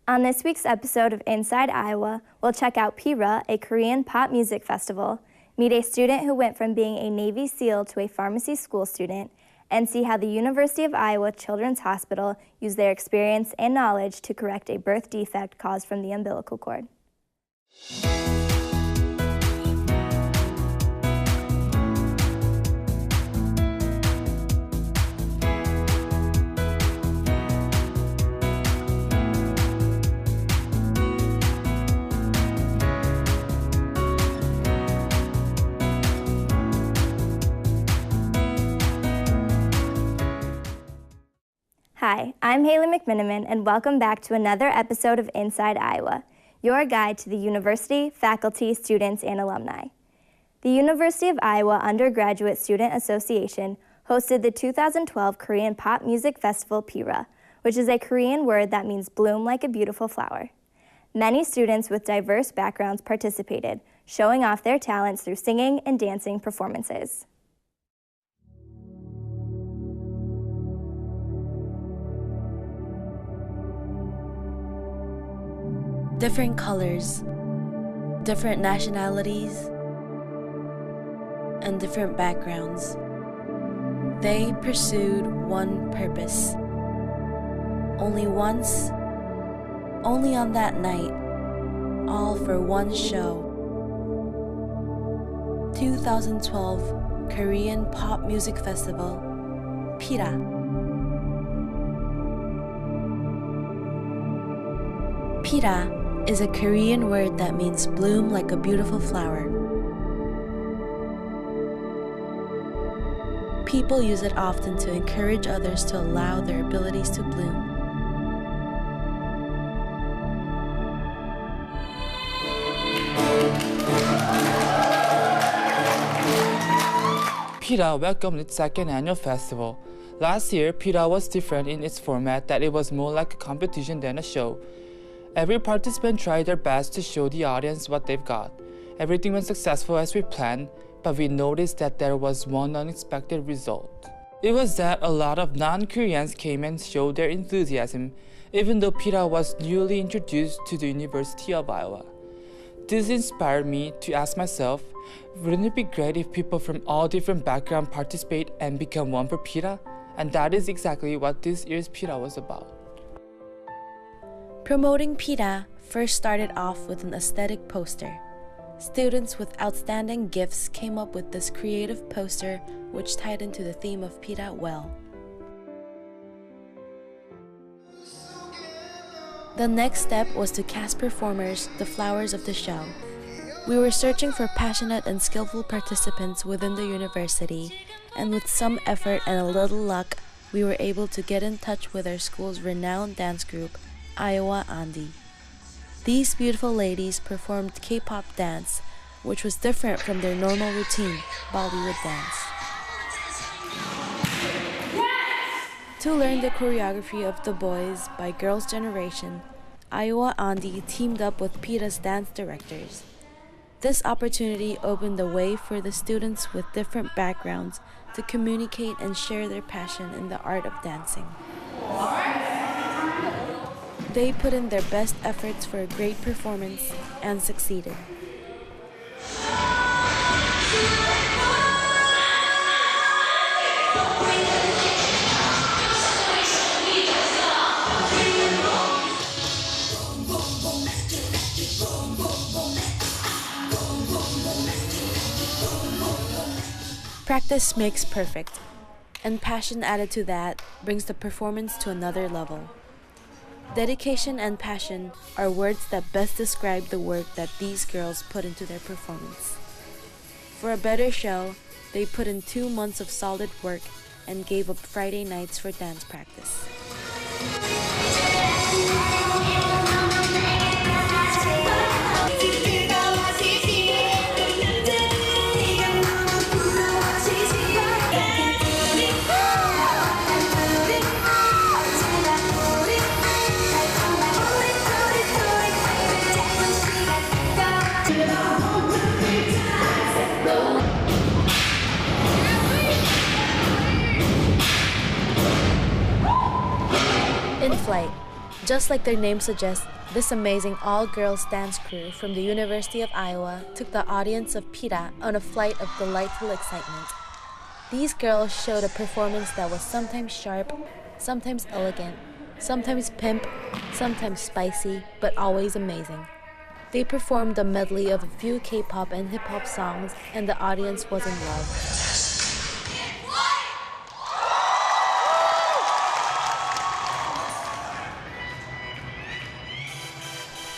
On this week's episode of Inside Iowa, we'll check out Pyra, a Korean pop music festival, meet a student who went from being a Navy SEAL to a pharmacy school student, and see how the University of Iowa Children's Hospital used their experience and knowledge to correct a birth defect caused from the umbilical cord. Hi, I'm Haley McMiniman, and welcome back to another episode of Inside Iowa, your guide to the university, faculty, students, and alumni. The University of Iowa Undergraduate Student Association hosted the 2012 Korean Pop Music Festival Pyra, which is a Korean word that means bloom like a beautiful flower. Many students with diverse backgrounds participated, showing off their talents through singing and dancing performances. Different colors, different nationalities, and different backgrounds. They pursued one purpose. Only once, only on that night, all for one show. 2012 Korean Pop Music Festival, Pyra. Pyra is a Korean word that means bloom like a beautiful flower. People use it often to encourage others to allow their abilities to bloom. Pyra welcomed its second annual festival. Last year, Pyra was different in its format that it was more like a competition than a show. Every participant tried their best to show the audience what they've got. Everything went successful as we planned, but we noticed that there was one unexpected result. It was that a lot of non-Koreans came and showed their enthusiasm, even though Pyra was newly introduced to the University of Iowa. This inspired me to ask myself, wouldn't it be great if people from all different backgrounds participate and become one for Pyra? And that is exactly what this year's Pyra was about. Promoting Pyra first started off with an aesthetic poster. Students with outstanding gifts came up with this creative poster which tied into the theme of Pyra well. The next step was to cast performers, the flowers of the show. We were searching for passionate and skillful participants within the university, and with some effort and a little luck, we were able to get in touch with our school's renowned dance group, Iowa Andi. These beautiful ladies performed K-pop dance, which was different from their normal routine, Bollywood dance. To learn the choreography of The Boys by Girls' Generation, Iowa Andi teamed up with Pyra's dance directors. This opportunity opened the way for the students with different backgrounds to communicate and share their passion in the art of dancing. They put in their best efforts for a great performance and succeeded. Practice makes perfect, and passion added to that brings the performance to another level. Dedication and passion are words that best describe the work that these girls put into their performance. For a better show, they put in 2 months of solid work and gave up Friday nights for dance practice. In flight, just like their name suggests, This amazing all-girls dance crew from the University of Iowa took the audience of Pyra on a flight of delightful excitement. These girls showed a performance that was sometimes sharp, sometimes elegant, sometimes pimp, sometimes spicy, but always amazing. They performed a medley of a few K-pop and hip-hop songs, and the audience was in love.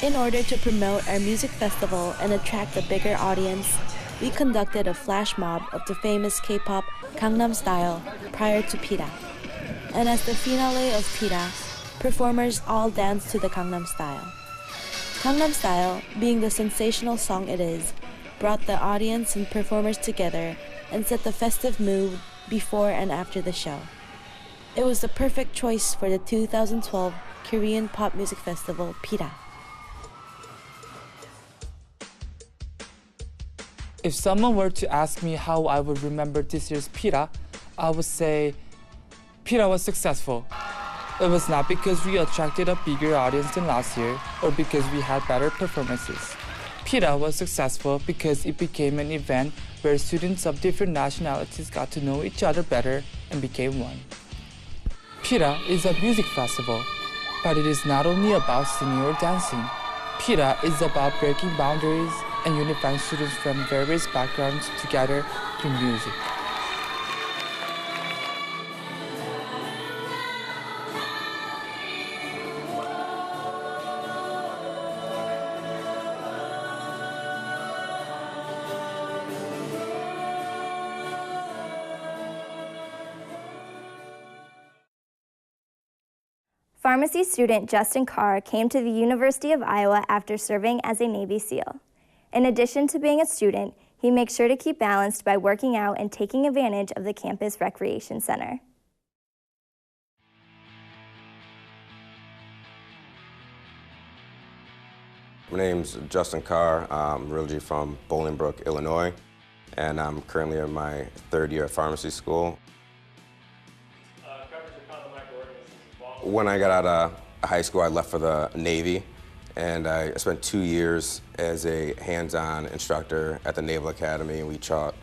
In order to promote our music festival and attract a bigger audience, we conducted a flash mob of the famous K-pop Gangnam Style prior to Pyra. And as the finale of Pyra, performers all danced to the Gangnam Style. Gangnam Style, being the sensational song it is, brought the audience and performers together and set the festive mood before and after the show. It was the perfect choice for the 2012 Korean Pop Music Festival, Pyra. If someone were to ask me how I would remember this year's Pyra, I would say Pyra was successful. It was not because we attracted a bigger audience than last year or because we had better performances. Pyra was successful because it became an event where students of different nationalities got to know each other better and became one. Pyra is a music festival, but it is not only about singing or dancing. Pyra is about breaking boundaries and unifying students from various backgrounds together through music. Pharmacy student Justin Carr came to the University of Iowa after serving as a Navy SEAL. In addition to being a student, he makes sure to keep balanced by working out and taking advantage of the campus recreation center. My name's Justin Carr. I'm originally from Bolingbrook, Illinois, and I'm currently in my third year of pharmacy school. When I got out of high school, I left for the Navy, and I spent 2 years as a hands-on instructor at the Naval Academy. We taught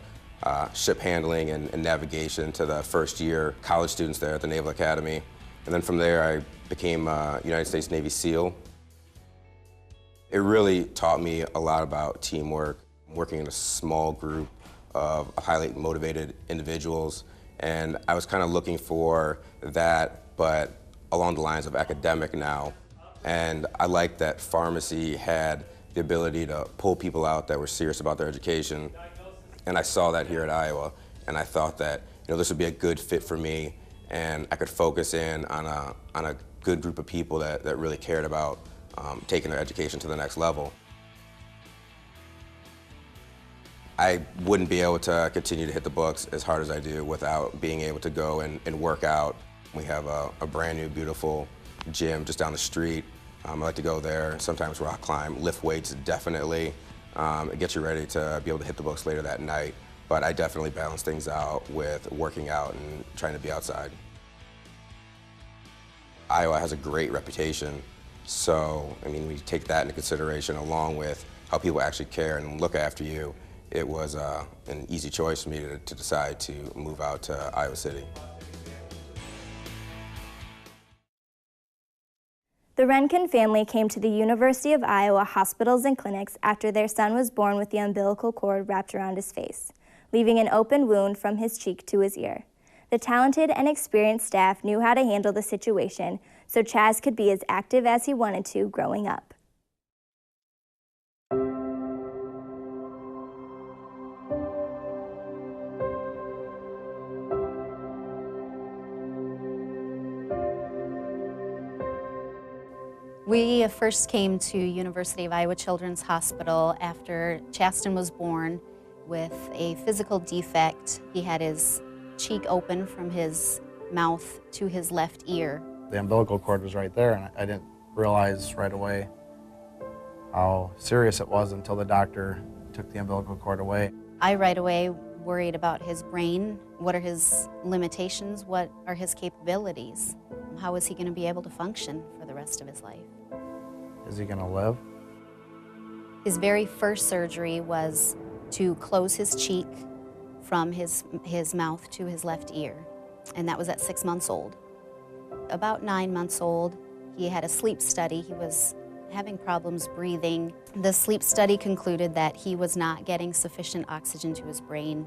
ship handling and navigation to the first-year college students there at the Naval Academy. And then from there, I became a United States Navy SEAL. It really taught me a lot about teamwork, working in a small group of highly motivated individuals. And I was kind of looking for that, but along the lines of academic now. And I liked that pharmacy had the ability to pull people out that were serious about their education. And I saw that here at Iowa, and I thought that this would be a good fit for me, and I could focus in on a good group of people that really cared about taking their education to the next level. I wouldn't be able to continue to hit the books as hard as I do without being able to go and work out. We have a brand new, beautiful gym just down the street. I like to go there, sometimes rock climb, lift weights, definitely. It gets you ready to be able to hit the books later that night. But I definitely balance things out with working out and trying to be outside. Iowa has a great reputation, so we take that into consideration along with how people actually care and look after you. It was an easy choice for me to decide to move out to Iowa City. The Renkin family came to the University of Iowa hospitals and clinics after their son was born with the umbilical cord wrapped around his face, leaving an open wound from his cheek to his ear. The talented and experienced staff knew how to handle the situation, so Chaz could be as active as he wanted to growing up. We first came to University of Iowa Children's Hospital after Chaston was born with a physical defect. He had his cheek open from his mouth to his left ear. The umbilical cord was right there, and I didn't realize right away how serious it was until the doctor took the umbilical cord away. I right away worried about his brain. What are his limitations? What are his capabilities? How is he going to be able to function for the rest of his life? Is he gonna live? His very first surgery was to close his cheek from his mouth to his left ear, and that was at 6 months old. About 9 months old, he had a sleep study. He was having problems breathing. The sleep study concluded that he was not getting sufficient oxygen to his brain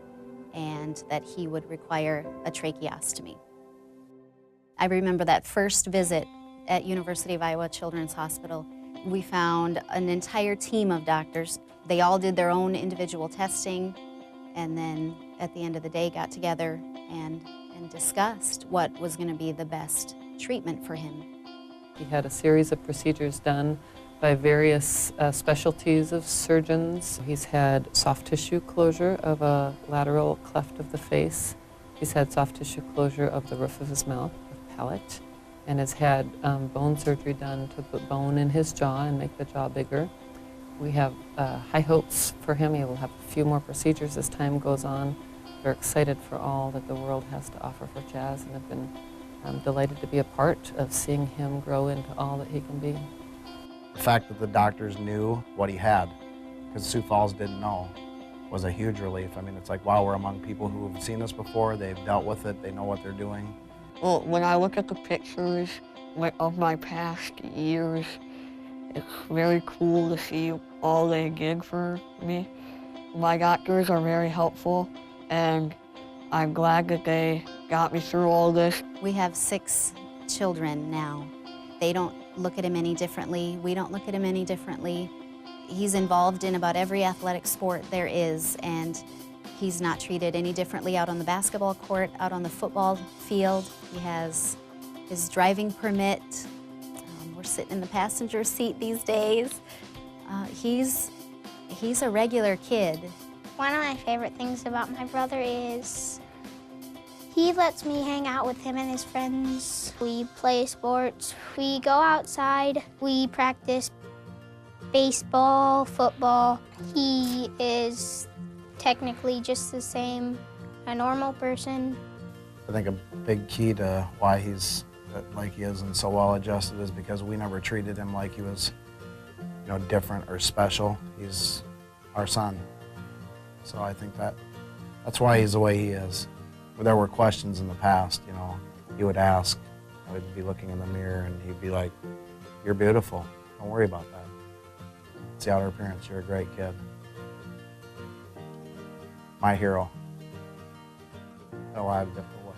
and that he would require a tracheostomy. I remember that first visit at University of Iowa Children's Hospital. We found an entire team of doctors. They all did their own individual testing, and then at the end of the day got together and discussed what was going to be the best treatment for him. He had a series of procedures done by various specialties of surgeons. He's had soft tissue closure of a lateral cleft of the face. He's had soft tissue closure of the roof of his mouth, the palate, and has had bone surgery done to put bone in his jaw and make the jaw bigger. We have high hopes for him. He will have a few more procedures as time goes on. We're excited for all that the world has to offer for Jazz, and have been delighted to be a part of seeing him grow into all that he can be. The fact that the doctors knew what he had, because Sioux Falls didn't know, was a huge relief. I mean, it's like, wow, we're among people who have seen this before, they've dealt with it, they know what they're doing. Well, when I look at the pictures of my past years, it's very cool to see all they did for me. My doctors are very helpful, and I'm glad that they got me through all this. We have 6 children now. They don't look at him any differently. We don't look at him any differently. He's involved in about every athletic sport there is, and he's not treated any differently out on the basketball court, out on the football field. He has his driving permit. We're sitting in the passenger seat these days. He's a regular kid. One of my favorite things about my brother is he lets me hang out with him and his friends. We play sports, we go outside, we practice baseball, football. He is technically just the same, a normal person. I think a big key to why he's like he is and so well adjusted is because we never treated him like he was, you know, different or special. He's our son. So I think that's why he's the way he is. There were questions in the past, you know, he would ask, I would be looking in the mirror and he'd be like, you're beautiful, don't worry about that. It's the outer appearance, you're a great kid. My hero. In a lot of different ways.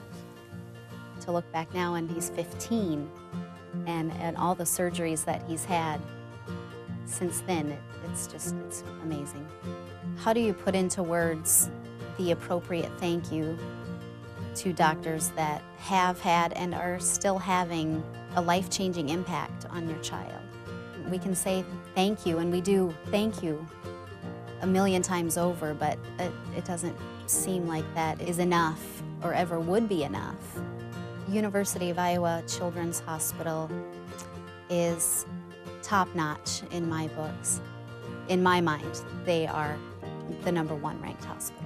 To look back now and he's 15, and all the surgeries that he's had since then, it's amazing. How do you put into words the appropriate thank you to doctors that have had and are still having a life-changing impact on your child? We can say thank you, and we do thank you a million times over, but it doesn't seem like that is enough or ever would be enough. University of Iowa Children's Hospital is top-notch in my books. In my mind, they are the #1 ranked hospital.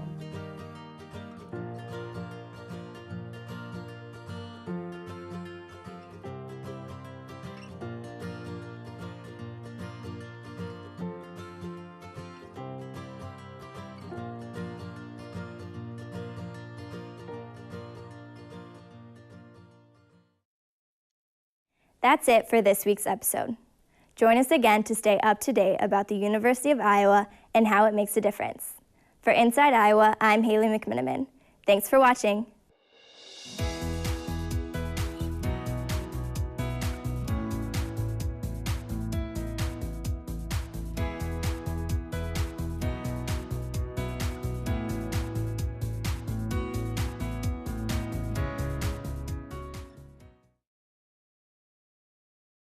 That's it for this week's episode. Join us again to stay up to date about the University of Iowa and how it makes a difference. For Inside Iowa, I'm Haley McMiniman. Thanks for watching.